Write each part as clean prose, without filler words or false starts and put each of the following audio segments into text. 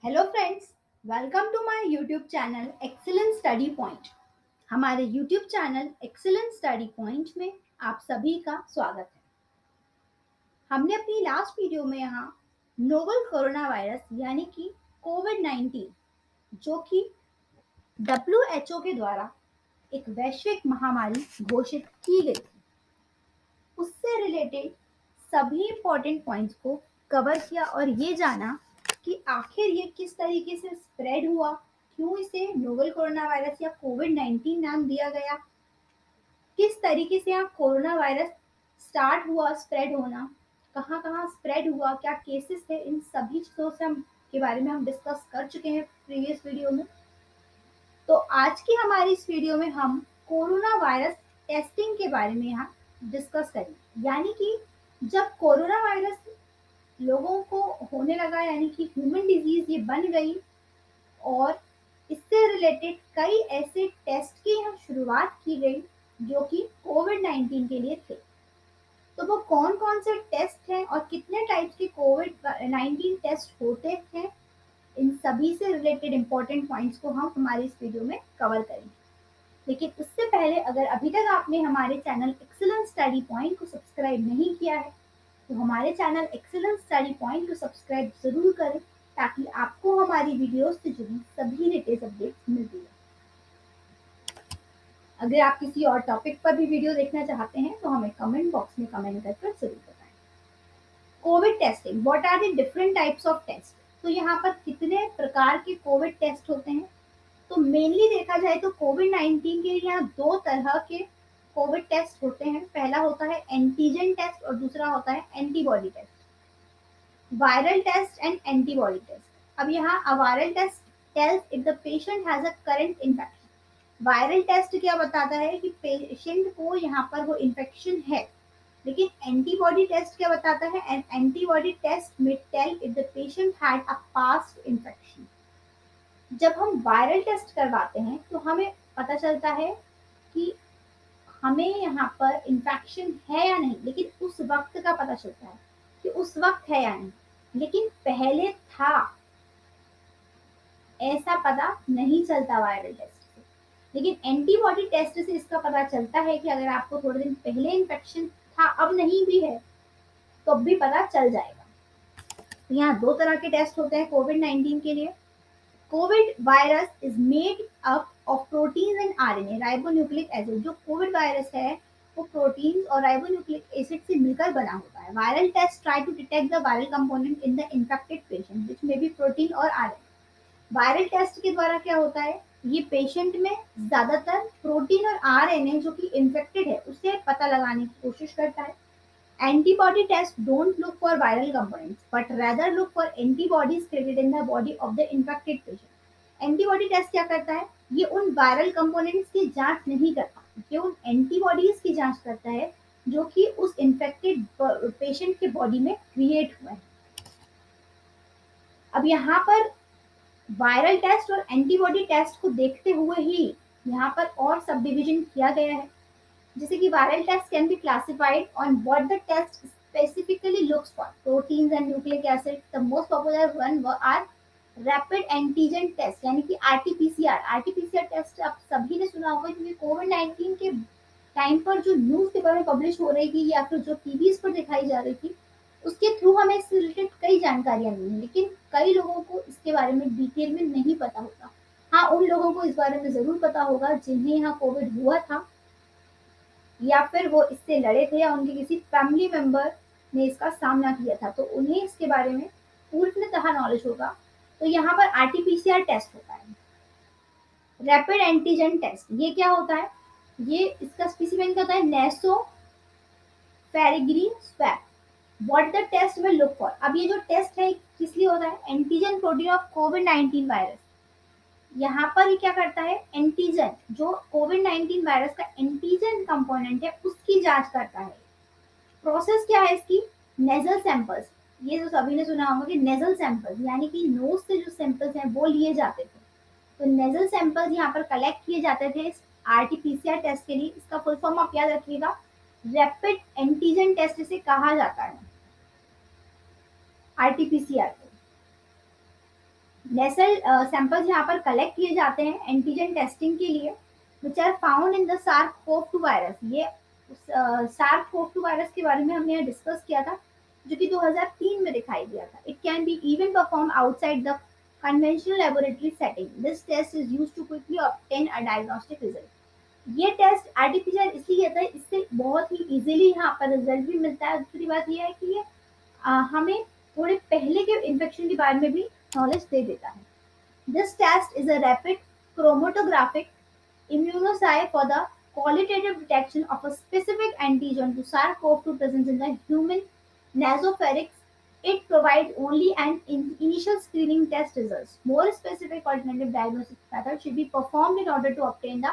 Hello friends, welcome to my YouTube channel Excellence Study Point. हमारे YouTube channel Excellence Study Point में आप सभी का स्वागत है। हमने अपनी लास्ट वीडियो में यहाँ नोवल कोरोना वायरस यानी कि कोविड 19 जो कि WHO के द्वारा एक वैश्विक महामारी घोषित की गई थी, उससे रिलेटेड सभी इंपॉर्टेंट पॉइंट्स को कवर किया और ये जाना कि आखिर ये किस तरीके से स्प्रेड हुआ, क्यों इसे नोवेल कोरोना वायरस या कोविड 19 नाम दिया गया, किस तरीके से यहाँ कोरोना वायरस स्टार्ट हुआ स्प्रेड होना, कहाँ कहाँ स्प्रेड हुआ, क्या केसेस थे, इन सभी चीज़ों से हम के बारे में हम डिस्कस कर चुके हैं प्रीवियस वीडियो में। तो आज की हमारी इस वीडियो में हम कोरोना वायरस टेस्टिंग के बारे में यहाँ डिस्कस करेंगे। यानी कि जब कोरोना वायरस लोगों को होने लगा, यानी कि ह्यूमन डिजीज ये बन गई और इससे रिलेटेड कई ऐसे टेस्ट की यहाँ शुरुआत की गई जो कि कोविड 19 के लिए थे। तो वो कौन कौन से टेस्ट हैं और कितने टाइप्स के कोविड 19 टेस्ट होते हैं, इन सभी से रिलेटेड इंपॉर्टेंट पॉइंट्स को हम हमारी इस वीडियो में कवर करेंगे। लेकिन उससे पहले अगर अभी तक आपने हमारे चैनल एक्सीलेंस स्टडी पॉइंट को सब्सक्राइब नहीं किया है तो हमारे चैनल एक्सीलेंस स्टडी पॉइंट को सब्सक्राइब जरूर करें ताकि आपको हमारी वीडियोस से जुड़ी सभी लेटेस्ट अपडेट्स मिलती रहे। अगर आप किसी और टॉपिक पर भी वीडियो देखना चाहते हैं तो हमें कमेंट बॉक्स में कमेंट करके जरूर बताएं। Covid testing, what are the different types of test. तो यहाँ पर कितने प्रकार के कोविड टेस्ट होते हैं? तो मेनली देखा जाए तो कोविड 19 के लिए यहाँ दो तरह के कोविड टेस्ट होते हैं। पहला होता है एंटीजन टेस्ट और दूसरा होता है antibody test. Viral test and antibody test. अब यहाँ a viral test tells if the patient has a current infection. Viral test क्या बताता है कि पेशेंट को यहाँ पर वो इन्फेक्शन है। लेकिन एंटीबॉडी टेस्ट क्या बताता है? An antibody test may tell if the patient had a past infection. जब हम वायरल टेस्ट करवाते हैं तो हमें पता चलता है कि हमें यहाँ पर इन्फेक्शन है या नहीं, लेकिन उस वक्त का पता चलता है कि उस वक्त है या नहीं, लेकिन पहले था ऐसा पता नहीं चलता वायरल टेस्ट से। लेकिन एंटीबॉडी टेस्ट से इसका पता चलता है कि अगर आपको थोड़े दिन पहले इन्फेक्शन था, अब नहीं भी है, तो अब भी पता चल जाएगा। तो यहाँ दो तरह के टेस्ट होते हैं कोविड 19 के लिए। Covid virus is made up of proteins and RNA ribonucleic acid. जो कोविड वायरस है वो प्रोटीन्स और राइबोन्यूक्लिक एसिड से मिलकर बना होता है। Viral test try to detect the viral component in the infected patient which may be protein और आरएनए। वायरल टेस्ट के द्वारा क्या होता है, ये पेशेंट में ज्यादातर प्रोटीन और आरएनए जो कि इन्फेक्टेड है उसे पता लगाने की कोशिश करता है। Antibody tests don't look for viral components, but rather look for antibodies created in the body of the infected patient. Antibody test क्या करता है? ये उन वायरल कंपोनेंट्स की जांच नहीं करता, ये उन एंटीबॉडीज की जांच करता है जो कि उस इन्फेक्टेड पेशेंट के बॉडी में क्रिएट हुआ है। अब यहाँ पर वायरल टेस्ट और एंटीबॉडी टेस्ट को देखते हुए ही यहाँ पर और सब डिविजन किया गया है। जैसे कि viral test can be classified on what the test specifically looks for. Proteins and nucleic acids. The most popular one are rapid antigen test यानी कि RT-PCR। RT-PCR टेस्ट आप सभी ने सुना होगा क्योंकि कोविड 19 के टाइम पर जो न्यूज पेपर में पब्लिश हो रही थी या फिर जो टीवीज पर दिखाई जा रही थी उसके थ्रू हमें इससे रिलेटेड कई जानकारियां मिली, लेकिन कई लोगों को इसके बारे में डिटेल में नहीं पता होता। हाँ, उन लोगों को इस बारे में जरूर पता होगा जिन्हें यहाँ कोविड हुआ था या फिर वो इससे लड़े थे या उनके किसी फैमिली मेंबर ने इसका सामना किया था, तो उन्हें इसके बारे में पूर्णतः नॉलेज होगा। तो यहाँ पर आरटीपीसीआर टेस्ट होता है, रैपिड एंटीजन टेस्ट। ये क्या होता है? ये इसका स्पेसिफिक होता है nasopharyngeal swab. What the test will look for. अब ये जो टेस्ट है किस लिए होता है? Antigen protein of Covid 19 virus. यहाँ पर ये क्या करता है? एंटीजन, जो कोविड 19 वायरस का एंटीजन कंपोनेंट है उसकी जांच करता है। प्रोसेस क्या है इसकी? Nasal samples. ये जो सभी ने सुना होगा कि नेजल सैंपल्स यानी कि नोज से जो सैंपल्स हैं वो लिए जाते थे। तो नेजल सैंपल्स यहाँ पर कलेक्ट किए जाते थे आरटीपीसीआर टेस्ट के लिए। इसका फुल फॉर्म आप याद रखिएगा, रैपिड एंटीजन टेस्ट इसे कहा जाता है, आरटीपीसीआर को। नेसल सैंपल्स यहाँ पर कलेक्ट किए जाते हैं एंटीजन टेस्टिंग के लिए which are found in the SARS-CoV-2 virus. ये SARS-CoV-2 वायरस के बारे में हमने यहाँ डिस्कस किया था, जो कि 2003 में दिखाई दिया था। It can be even perform outside the conventional laboratory setting. This test is used to quickly obtain a diagnostic result. ये टेस्ट आरटीपीसीआर इसलिए कहता है, इससे बहुत ही इजीली यहाँ पर रिजल्ट भी मिलता है। दूसरी बात ये है कि ये हमें थोड़े पहले के इन्फेक्शन के बारे में भी नॉलेज दे देता है। This test is a rapid chromatographic immunoassay for the qualitative detection of a specific antigen to SARS-CoV-2 present in the human nasopharynx. It provides only an initial screening test results. More specific alternative diagnostic methods should be performed in order to obtain the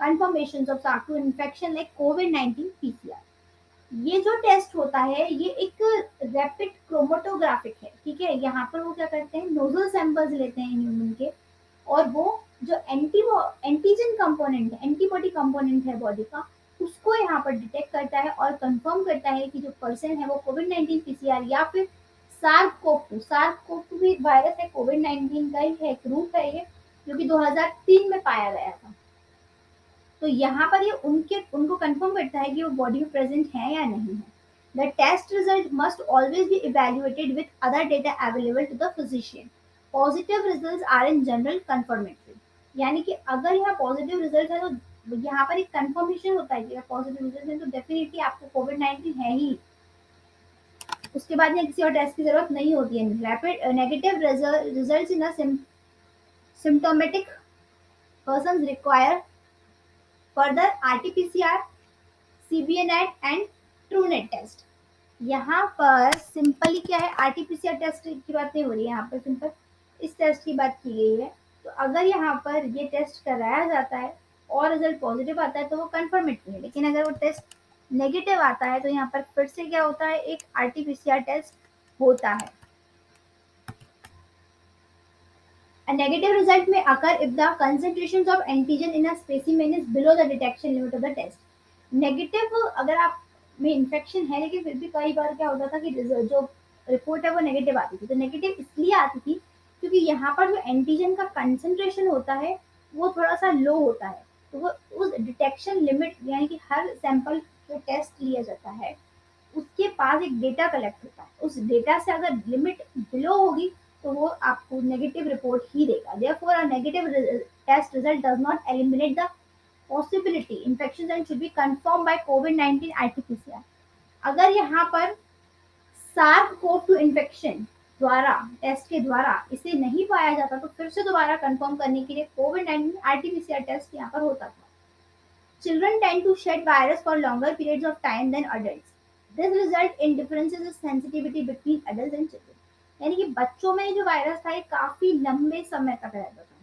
confirmations of SARS-CoV-2 infection like COVID-19 PCR. ये जो test होता है ये एक rapid chromatographic है, ठीक है। यहाँ पर वो क्या करते हैं, नोजल सैंपल्स लेते हैं ह्यूमन के, और वो जो एंटीजन कंपोनेंट है, एंटीबॉडी कंपोनेंट है बॉडी का, उसको यहाँ पर डिटेक्ट करता है और कंफर्म करता है कि जो पर्सन है वो कोविड-19 पीसीआर या फिर सार्स-कोव-2 भी वायरस है, कोविड-19 का ही है, एक रूप है ये, जो कि 2003 में पाया गया था। तो यहाँ पर ये उनको कंफर्म करता है कि वो बॉडी में प्रेजेंट है या नहीं है। The test result must always be evaluated with other data available to the physician. Positive results are in general confirmatory. यानी कि अगर यहाँ पॉजिटिव रिजल्ट है तो यहाँ पर एक कंफर्मेशन होता है कि पॉजिटिव रिजल्ट है तो डेफिनेटली आपको कोविड-19 है ही। उसके बाद में किसी और टेस्ट की जरूरत नहीं होती है। Rapid negative results in asymptomatic person require further RTPCR, CBNAAT and Truenat test. यहाँ पर सिंपली क्या है, आरटीपीसीआर टेस्ट की बात नहीं हो रही है, यहाँ पर सिंपल इस टेस्ट की बात की गई है। तो अगर यहाँ पर ये टेस्ट कराया जाता है और रिजल्ट पॉजिटिव आता है तो वो कंफर्मेटरी है, लेकिन अगर वो टेस्ट नेगेटिव आता है तो यहाँ पर फिर से क्या होता है, एक आरटीपीसीआर टेस्ट होता है। A negative result may occur if the concentrations of antigen in a specimen is below the detection limit of the test. Negative अगर आप में इन्फेक्शन है, लेकिन फिर भी कई बार क्या होता था कि जो रिपोर्ट है वो नेगेटिव आती थी। तो नेगेटिव इसलिए आती थी क्योंकि यहाँ पर जो एंटीजन का कंसंट्रेशन होता है वो थोड़ा सा लो होता है। तो वो उस डिटेक्शन लिमिट, यानी कि हर सैंपल जो टेस्ट लिया जाता है उसके पास एक डेटा कलेक्ट होता है। उस डेटा से अगर लिमिट बिलो होगी तो वो आपको नेगेटिव रिपोर्ट ही देगा। Therefore, a negative test result does not eliminate the possibility infections and should be confirmed by COVID-19 RT-PCR. अगर यहाँ पर SARS-CoV-2 इन्फेक्शन द्वारा टेस्ट के द्वारा इसे नहीं पाया जाता तो फिर से दोबारा कंफर्म करने के लिए COVID-19 RT-PCR टेस्ट यहाँ पर होता था। Children tend to shed virus for longer periods of time than adults. This result in differences in sensitivity between adults and children. यानी कि बच्चों में जो वायरस था ये काफी लंबे समय तक रहता था।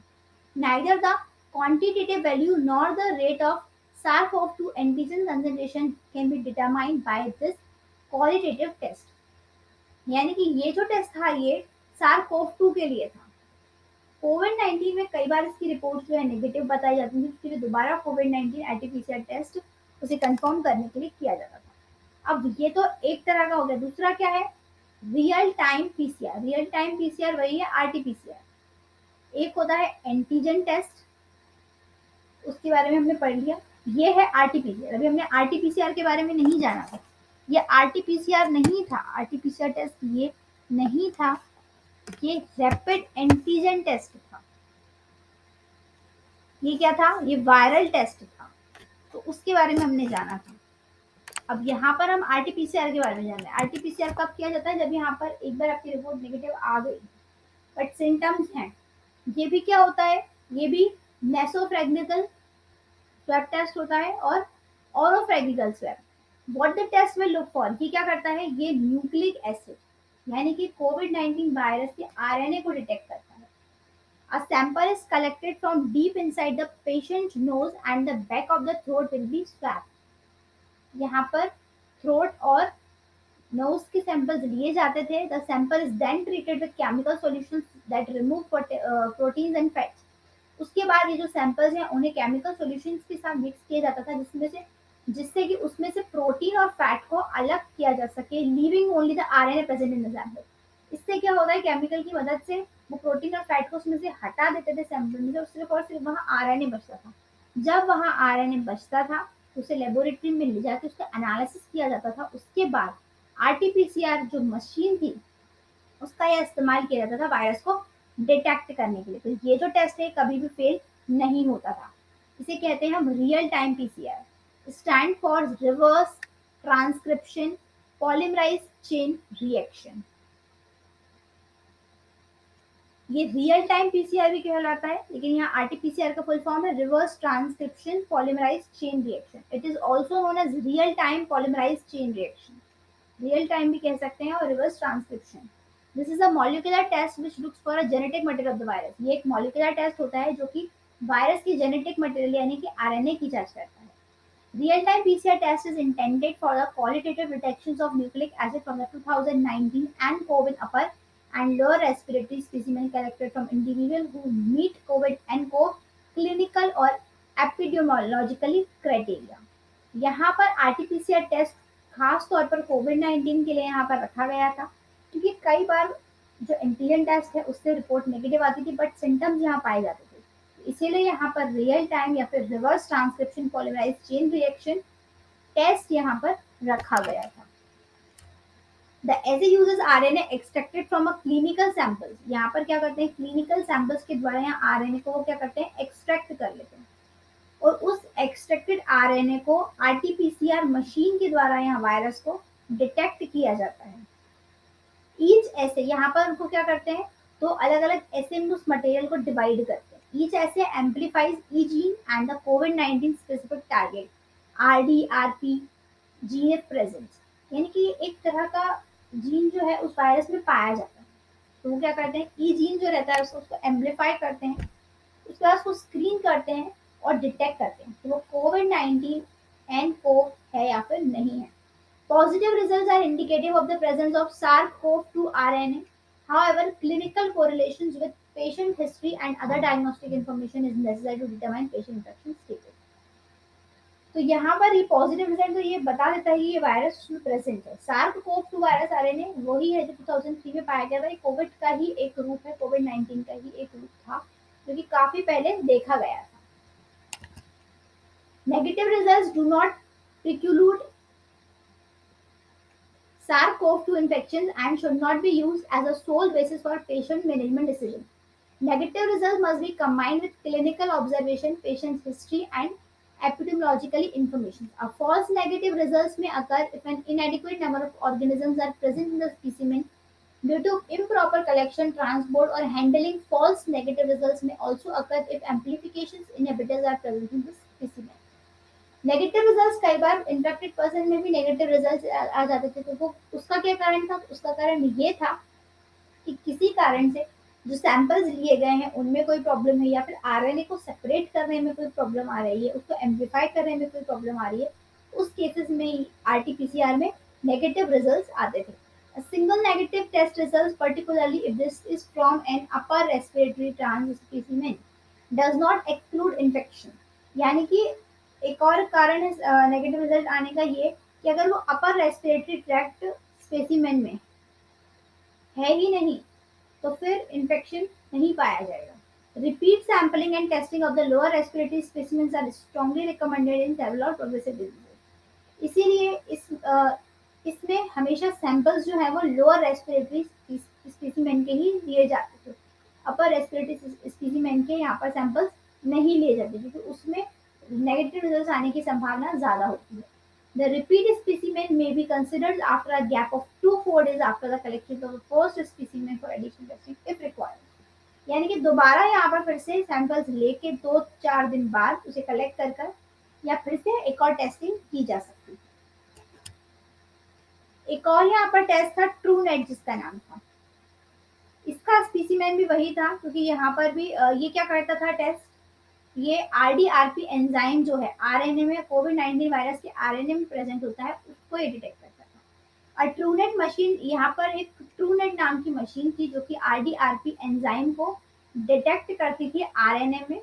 Neither the quantitative value nor the rate of SARS-CoV-2 antigen concentration can be determined by this qualitative test. यानी कि ये जो टेस्ट था ये SARS-CoV-2 के लिए था। कोविड-19 में कई बार इसकी रिपोर्ट जो है नेगेटिव बताई जाती थी, इसके लिए दोबारा कोविड-19 आरटी-पीसीआर टेस्ट उसे कंफर्म करने के लिए किया जाता था। अब ये तो एक तरह का हो गया। दूसरा क्या है, real time PCR. Real time PCR वही है आरटी-पीसीआर। एक होता है एंटीजन टेस्ट, उसके बारे में हमने पढ़ लिया। ये है आरटी-पीसीआर। अभी हमने आरटी-पीसीआर के बारे में नहीं जाना था। ये आरटी-पीसीआर नहीं था, आरटी-पीसीआर टेस्ट ये नहीं था, ये रैपिड एंटीजन टेस्ट था। ये क्या था, ये वायरल टेस्ट था, तो उसके बारे में हमने जाना था। अब यहाँ पर हम आरटी-पीसीआर के बारे में जान रहे हैं। आरटी-पीसीआर कब किया जाता है, जब यहाँ पर एक बार आपकी रिपोर्ट नेगेटिव आ गई बट सिम्टम्स हैं। ये भी क्या होता है, ये भी नेसोफेरेंजियल स्वैब टेस्ट होता है और oropharyngeal swab. What the test will look for, ये क्या करता है, ये न्यूक्लिक एसिड यानी कि कोविड-19 वायरस के आरएनए को डिटेक्ट करता है। A sample is collected from deep inside the patient's nose and the back of the throat will be swabbed. यहाँ पर throat और nose के samples लिए जाते थे. The sample is then treated with chemical solutions that remove proteins and fats. उसके बाद ये जो samples हैं उन्हें chemical solutions के साथ mix किया जाता था जिससे कि उसमें से प्रोटीन और फैट को अलग किया जा सके, leaving only the RNA present in the sample. इससे क्या होता है, केमिकल की मदद से वो प्रोटीन और फैट को उसमें से हटा देते थे सैंपल में से, और सिर्फ वहाँ आरएनए बचता था। जब वहाँ आरएनए बचता था उसे लेबोरेटरी में ले जाके उसका एनालिसिस किया जाता था। उसके बाद आरटीपीसीआर जो मशीन थी उसका यह इस्तेमाल किया जाता था वायरस को डिटेक्ट करने के लिए। तो ये जो टेस्ट है कभी भी फेल नहीं होता था। इसे कहते हैं हम real time PCR, stand for reverse transcription polymerase chain reaction. ये रियल टाइम पीसीआर भी कहलाता है, लेकिन यहाँ आरटीपीसीआर का फुल फॉर्म है reverse transcription polymerase chain reaction. It is also known as real time polymerase chain reaction. Real time भी कह सकते हैं और reverse transcription. This is a molecular test which looks for a genetic material of the virus. ये एक molecular test होता है जो कि वायरस की जेनेटिक मटेरियल यानी कि आरएनए की जांच करता है। Real time PCR test is intended for the qualitative detections of nucleic acid from the 2019 and COVID upper and lower respiratory specimen collected from individuals who meet COVID and CO clinical or epidemiologically criteria. यहाँ पर RTPCR test खास तौर पर कोविड-19 के लिए यहाँ पर रखा गया था, क्योंकि कई बार जो एंटीजन टेस्ट है उससे रिपोर्ट नेगेटिव आती थी बट सिम्टम्स यहाँ पाए जाते थे। इसीलिए यहाँ पर रियल टाइम या फिर reverse transcription polymerase chain reaction test यहाँ पर रखा गया था। The assay uses RNA extracted from a clinical samples. यहाँ पर क्या करते हैं, क्लिनिकल सैंपल्स के द्वारा यहाँ आरएनए को वो क्या करते हैं, एक्सट्रैक्ट कर लेते हैं और उस एक्सट्रैक्टेड आरएनए को आरटीपीसीआर मशीन के द्वारा यहाँ वायरस को डिटेक्ट किया जाता है। ईच ऐसे यहाँ पर उनको क्या करते हैं, तो अलग अलग ऐसे में उस मटेरियल को डिवाइड करते हैं। Each assay amplifies E gene and the कोविड-19 specific target RdRp G F presence. यानी कि एक तरह का जीन जो है उस वायरस में पाया जाता है। तो वो क्या करते हैं, ई जीन जो रहता है उसको एम्पलीफाई करते हैं, उसके बाद उसको स्क्रीन करते हैं और डिटेक्ट करते हैं कि वो कोविड-19 एंड को है या फिर नहीं है। Positive results are indicative of the presence of SARS-CoV-2 RNA. However, clinical correlations with patient history and other diagnostic information is necessary to determine patient infection status. तो यहाँ पर ये पॉजिटिव रिजल्ट तो ये बता देता है कि ये वायरस उसमें प्रेजेंट है। SARS-CoV-2 वायरस आरएनए वही है जो 2003 में पाया गया था। ये कोविड का ही एक रूप है, कोविड-19 का ही एक रूप था जो कि काफी पहले देखा गया था। Negative results do not preclude SARS-CoV-2 infections and should not be used as a sole basis for patient management decision. Negative results must be combined with clinical observation, patient's history, and epidemiological information. A false negative results may occur if an inadequate number of organisms are present in the specimen due to improper collection, transport, or handling. False negative results may also occur if amplifications inhibitors are present in the specimen. Negative results कई बार infected person में भी negative results आ जाते थे। तो वो उसका क्या कारण था, उसका कारण ये था कि किसी कारण से जो सैंपल्स लिए गए हैं उनमें कोई प्रॉब्लम है या फिर आरएनए को सेपरेट करने में कोई प्रॉब्लम आ रही है, उसको एम्पलीफाई करने में कोई प्रॉब्लम आ रही है। उस केसेस में आरटीपीसीआर में नेगेटिव रिजल्ट्स आते थे। A single negative test results, particularly if this is from an upper respiratory tract specimen, does not exclude infection. यानी कि एक और कारण है नेगेटिव रिजल्ट आने का ये कि अगर वो अपर रेस्पिरेटरी ट्रैक्ट स्पेसिमेन में है ही नहीं तो फिर इन्फेक्शन नहीं पाया जाएगा। Repeat sampling and testing of the lower respiratory specimens are strongly recommended in several or progressive diseases. इसीलिए इसमें हमेशा सैंपल्स जो है वो लोअर रेस्पिरेटरी स्पेसिमेन के ही लिए जाते थे। अपर रेस्पिरेटरी स्पेसिमेन के यहाँ पर सैंपल्स नहीं लिए जाते क्योंकि उसमें नेगेटिव रिजल्ट्स आने की संभावना ज़्यादा होती है। The repeat specimen may be considered after a gap of 2-4 days after the collection of the first specimen for additional testing if required. यानी कि दोबारा यहाँ पर फिर से सैंपल्स लेके 2-4 दिन बाद उसे कलेक्ट कर या फिर से एक और टेस्टिंग की जा सकती है। एक और यहाँ पर टेस्ट था ट्रू नेट जिसका नाम था। इसका स्पेसिमेन भी वही था क्योंकि यहाँ पर भी ये क्या करता था टेस्ट, ये आरडीआरपी एंजाइम जो है आरएनए में कोविड-19 वायरस के आरएनए में प्रेजेंट होता है उसको ये डिटेक्ट करता था। और ट्रूनेट मशीन, यहाँ पर एक ट्रूनेट नाम की मशीन थी जो कि आरडीआरपी एंजाइम को डिटेक्ट करती थी आरएनए में।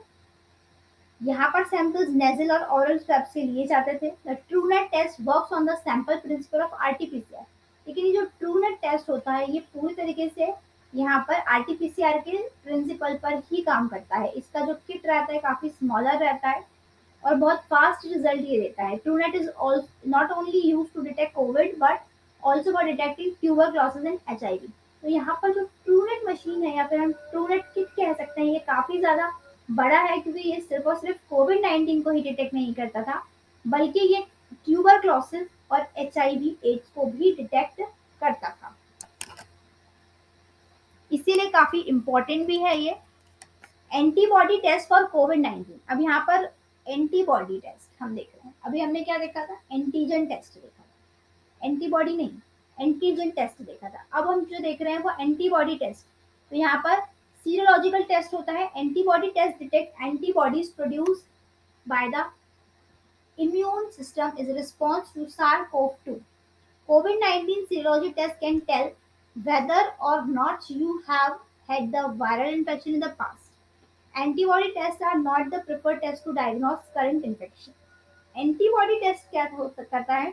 यहाँ पर सैंपल्स नेजल और ओरल स्वैब से लिए जाते थे। The Truenat test works on the sample principle of RTPCR. लेकिन ये जो ट्रूनेट टेस्ट होता है ये पूरी तरीके से यहाँ पर आरटीपीसीआर के प्रिंसिपल पर ही काम करता है। इसका जो किट रहता है काफी स्मॉलर रहता है और बहुत फास्ट रिजल्ट ये देता है। Truenat is not only use to detect covid but also for detecting tuberculosis and HIV. तो यहाँ पर जो ट्रूनेट मशीन है या फिर हम ट्रूनेट किट कह सकते हैं, ये काफी ज्यादा बड़ा है क्योंकि ये सिर्फ और सिर्फ कोविड-19 को ही डिटेक्ट नहीं करता था, बल्कि ये ट्यूबरक्लोसिस और एचआईवी एड्स को भी डिटेक्ट करता था। इसीलिए काफी इंपॉर्टेंट भी है ये। एंटीबॉडी टेस्ट फॉर कोविड-19। अब यहाँ पर एंटीबॉडी टेस्ट हम देख रहे हैं। अभी हमने क्या देखा था? एंटीजन टेस्ट देखा था, एंटीबॉडी नहीं, एंटीजन टेस्ट देखा था। अब हम जो देख रहे हैं वो एंटीबॉडी टेस्ट। तो यहाँ पर सीरोलॉजिकल टेस्ट होता है। Antibody test detect antibodies produce by the immune system is response to SARS-CoV-2. COVID-19 serology test can tell whether or not you have had the viral infection in the past. Antibody tests are not the preferred test to diagnose current infection. Antibody test क्या करता है?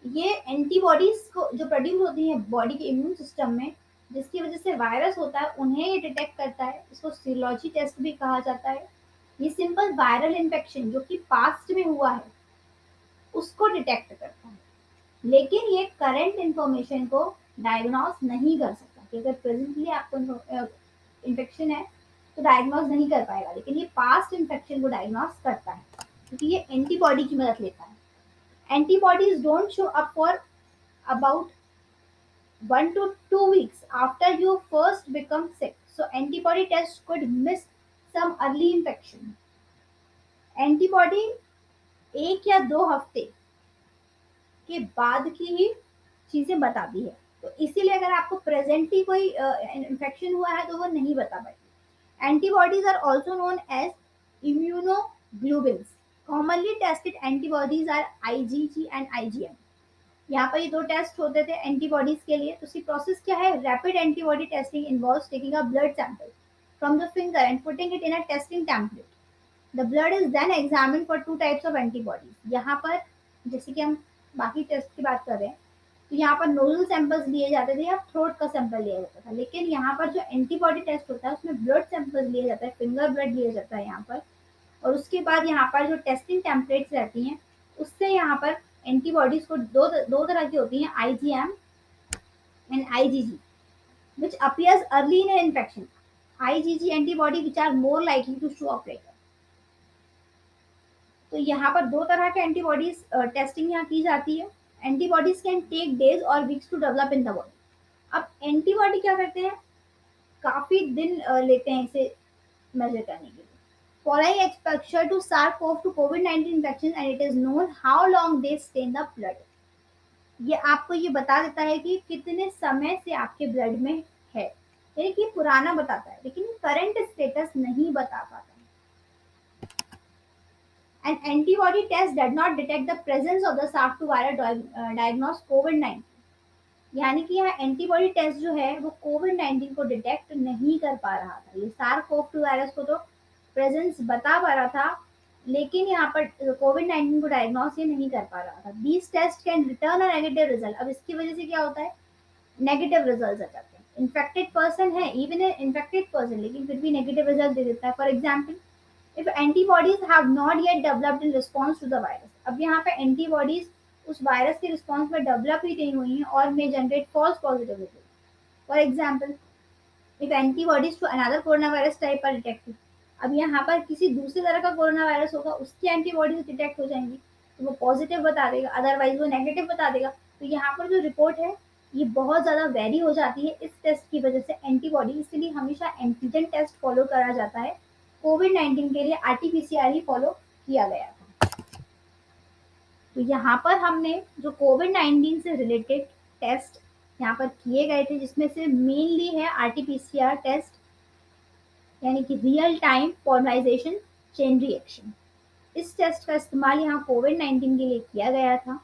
ये antibodies को जो produce होती है body के immune system में, जिसकी वजह से वायरस होता है, उन्हें ये डिटेक्ट करता है। इसको सीरोलॉजी टेस्ट भी कहा जाता है। ये सिंपल वायरल इन्फेक्शन जो कि पास्ट में हुआ है उसको डिटेक्ट करता है, लेकिन ये करंट इंफॉर्मेशन को डायग्नोस नहीं कर सकता कि अगर प्रेजेंटली आपको इन्फेक्शन है तो डायग्नोस नहीं कर पाएगा, लेकिन ये पास्ट इन्फेक्शन को डायग्नोस करता है क्योंकि ये एंटीबॉडी की मदद लेता है। Antibodies don't show up for about 1 to 2 weeks after you first become sick. So antibody tests could miss some early infection. Antibody 1 या 2 हफ्ते के बाद की ही चीजें बताती है। तो इसीलिए अगर आपको प्रेजेंटली कोई इन्फेक्शन हुआ है तो वो नहीं बता पाएगी। Antibodies are also known as immunoglobulins. Commonly tested antibodies are IgG and IgM. यहाँ पर ये 2 टेस्ट होते थे एंटीबॉडीज के लिए। तो उसकी प्रोसेस क्या है? Rapid antibody testing involves taking a blood sample from the finger and putting it in a testing template. The blood is then examined for 2 types of antibodies. यहाँ पर जैसे कि हम बाकी टेस्ट की बात कर रहे हैं तो यहाँ पर नोजल सैंपल्स लिए जाते थे या थ्रोट का सैंपल लिया जाता था, लेकिन यहाँ पर जो एंटीबॉडी टेस्ट होता है उसमें ब्लड सैंपल्स लिया जाता है, फिंगर ब्लड लिया जाता है यहाँ पर। और उसके बाद यहाँ पर जो टेस्टिंग टेम्पलेट्स रहती हैं उससे यहाँ पर एंटीबॉडीज को दो तरह की होती हैं, IgM and IgG, which appears early in an infection. IgG antibody which are more likely to show up later. तो यहाँ पर 2 तरह के एंटीबॉडीज टेस्टिंग यहाँ की जाती है। Antibodies can take days or weeks to develop in the body. अब एंटीबॉडी क्या करते हैं? काफी दिन लेते हैं इसे मेजर करने के लिए। Following exposure to SARS-CoV to COVID-19 infection and it is known how long they stay in the blood. ये आपको ये बता देता है कि कितने समय से आपके ब्लड में है, यानी कि पुराना बताता है, लेकिन करंट स्टेटस नहीं बता पाता। An antibody test did not detect the presence of the SARS-CoV virus diagnosed COVID-19. यानी कि यहाँ एंटीबॉडी टेस्ट जो है वो कोविड-19 को डिटेक्ट नहीं कर पा रहा था। ये SARS-CoV-2 वायरस को तो प्रेजेंस बता पा रहा था, लेकिन यहाँ पर कोविड-19 को डायग्नोस ये नहीं कर पा रहा था। These test can return a negative result. अब इसकी वजह से क्या होता है? नेगेटिव रिजल्ट आ जाते हैं। इन्फेक्टेड पर्सन है, इवन ए इन्फेक्टेड पर्सन, लेकिन फिर भी नेगेटिव रिजल्ट दे देता है। For example, if antibodies have not yet developed in response to the virus. अब यहाँ पे एंटीबॉडीज उस वायरस के रिस्पॉन्स में डेवलप ही नहीं हुई हैं और may generate false positive results. For example, if antibodies to another coronavirus type are detected, अब यहाँ पर किसी दूसरे तरह का कोरोना वायरस होगा, उसकी एंटीबॉडीज डिटेक्ट हो जाएंगी तो वो पॉजिटिव बता देगा, अदरवाइज वो नेगेटिव बता देगा। तो यहाँ पर जो रिपोर्ट है ये बहुत ज़्यादा वेरी हो जाती है इस टेस्ट की वजह से एंटीबॉडी। इसलिए हमेशा एंटीजन टेस्ट फॉलो करा जाता है। कोविड-19 के लिए आरटीपीसीआर ही फॉलो किया गया था। तो यहाँ पर हमने जो कोविड-19 से रिलेटेड टेस्ट यहाँ पर किए गए थे, जिसमें से मेनली है आरटीपीसीआर टेस्ट, यानी कि real time polymerization chain reaction. इस टेस्ट का इस्तेमाल यहाँ कोविड-19 के लिए किया गया था।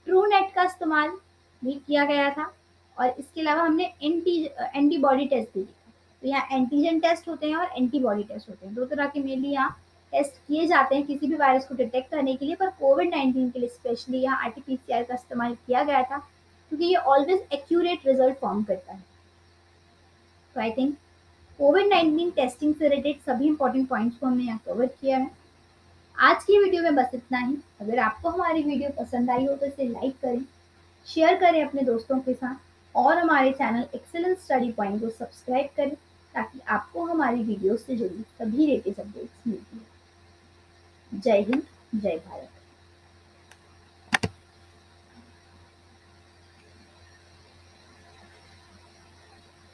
ट्रूनेट का इस्तेमाल भी किया गया था और इसके अलावा हमने एंटीबॉडी टेस्ट भी किया। तो यहाँ एंटीजन टेस्ट होते हैं और एंटीबॉडी टेस्ट होते हैं, 2 तरह के मेनली यहाँ टेस्ट किए जाते हैं किसी भी वायरस को डिटेक्ट करने के लिए। पर कोविड-19 के लिए स्पेशली यहाँ आरटीपीसीआर का इस्तेमाल किया गया था क्योंकि ये ऑलवेज एक्यूरेट रिजल्ट फॉर्म करता है। तो आई थिंक कोविड-19 टेस्टिंग से रिलेटेड सभी इंपॉर्टेंट पॉइंट्स को हमने यहाँ कवर किया है। आज की वीडियो में बस इतना ही। अगर आपको हमारी वीडियो पसंद आई हो तो इसे लाइक करें, शेयर करें अपने दोस्तों के साथ और हमारे चैनल एक्सीलेंस स्टडी पॉइंट को सब्सक्राइब करें ताकि आपको हमारी वीडियो से जुड़ी सभी लेटेस्ट अपडेट्स मिलती हैं। जय हिंद, जय भारत।